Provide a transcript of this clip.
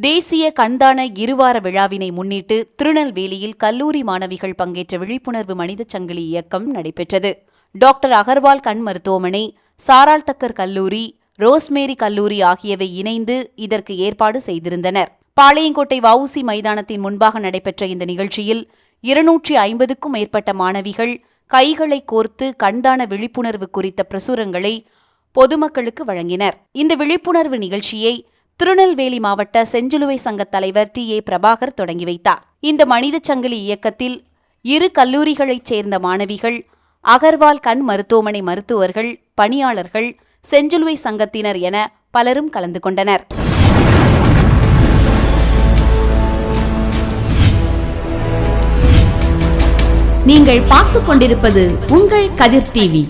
தேசிய கண்தான இருவார விழாவினை முன்னிட்டு திருநெல்வேலியில் கல்லூரி மாணவிகள் பங்கேற்ற விழிப்புணர்வு மனித சங்கிலி இயக்கம் நடைபெற்றது. டாக்டர் அகர்வால் கண் மருத்துவமனை, சாராள் தக்கர் கல்லூரி, ரோஸ்மேரி கல்லூரி ஆகியவை இணைந்து இதற்கு ஏற்பாடு செய்திருந்தனர். பாளையங்கோட்டை வ.உ.சி. மைதானத்தின் முன்பாக நடைபெற்ற இந்த நிகழ்ச்சியில் 250க்கும் மேற்பட்ட மாணவிகள் கைகளை கோர்த்து கண்தான விழிப்புணர்வு குறித்த பிரசுரங்களை பொதுமக்களுக்கு வழங்கினர். இந்த விழிப்புணர்வு நிகழ்ச்சியை திருநெல்வேலி மாவட்ட செஞ்சிலுவை சங்க தலைவர் டி.ஏ. பிரபாகர் தொடங்கி வைத்தார். இந்த மனித சங்கிலி இயக்கத்தில் 2 கல்லூரிகளைச் சேர்ந்த மாணவிகள், அகர்வால் கண் மருத்துவமனை மருத்துவர்கள், பணியாளர்கள், செஞ்சிலுவை சங்கத்தினர் என பலரும் கலந்து கொண்டனர். நீங்கள் பார்த்துக் கொண்டிருப்பது உங்கள் கதிர் டிவி.